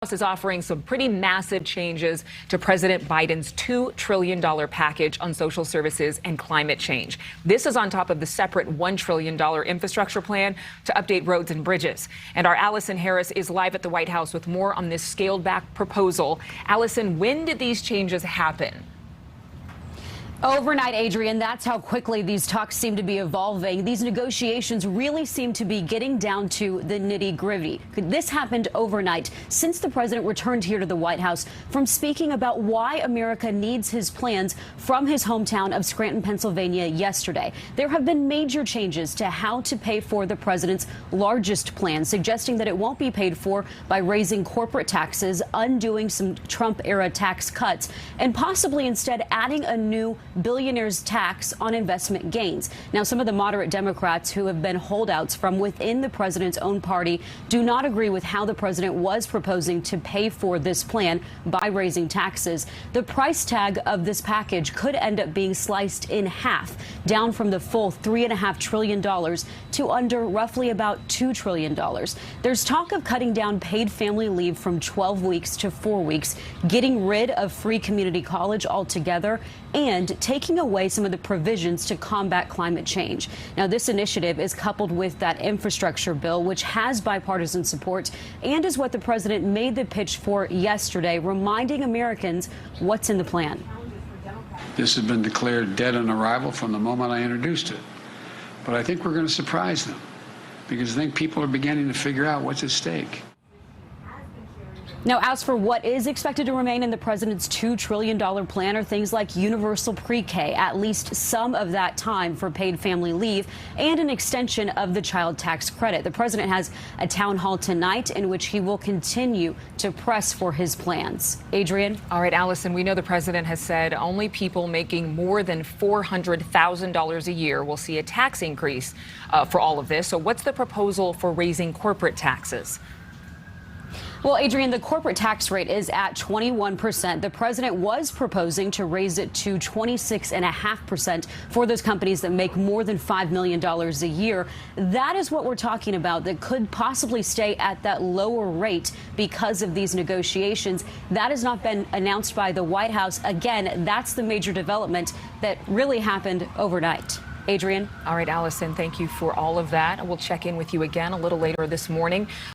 House is offering some pretty massive changes to President Biden's $2 trillion package on social services and climate change. This is on top of the separate $1 trillion infrastructure plan to update roads and bridges. And our Allison Harris is live at the White House with more on this scaled back proposal. Allison, when did these changes happen? Overnight, Adrienne, that's how quickly these talks seem to be evolving. These negotiations really seem to be getting down to the nitty-gritty. This happened overnight since the president returned here to the White House from speaking about why America needs his plans from his hometown of Scranton, Pennsylvania yesterday. There have been major changes to how to pay for the president's largest plan, suggesting that it won't be paid for by raising corporate taxes, undoing some Trump-era tax cuts, and possibly instead adding a new billionaires tax on investment gains. Now, some of the moderate Democrats who have been holdouts from within the president's own party do not agree with how the president was proposing to pay for this plan by raising taxes. The price tag of this package could end up being sliced in half, down from the full $3.5 trillion to under roughly about $2 trillion. There's talk of cutting down paid family leave from 12 weeks to 4 weeks, getting rid of free community college altogether, and taking away some of the provisions to combat climate change. Now, this initiative is coupled with that infrastructure bill, which has bipartisan support and is what the president made the pitch for yesterday, reminding Americans what's in the plan. This has been declared dead on arrival from the moment I introduced it. But I think we're going to surprise them because I think people are beginning to figure out what's at stake. Now, as for what is expected to remain in the president's $2 trillion plan are things like universal pre-K, at least some of that time for paid family leave, and an extension of the child tax credit. The president has a town hall tonight in which he will continue to press for his plans. Adrienne? All right, Allison, we know the president has said only people making more than $400,000 a year will see a tax increase for all of this. So what's the proposal for raising corporate taxes? Well, Adrienne, the corporate tax rate is at 21%. The president was proposing to raise it to 26.5% for those companies that make more than $5 million a year. That is what we're talking about that could possibly stay at that lower rate because of these negotiations. That has not been announced by the White House. Again, that's the major development that really happened overnight. Adrienne? All right, Allison, thank you for all of that. We'll check in with you again a little later this morning.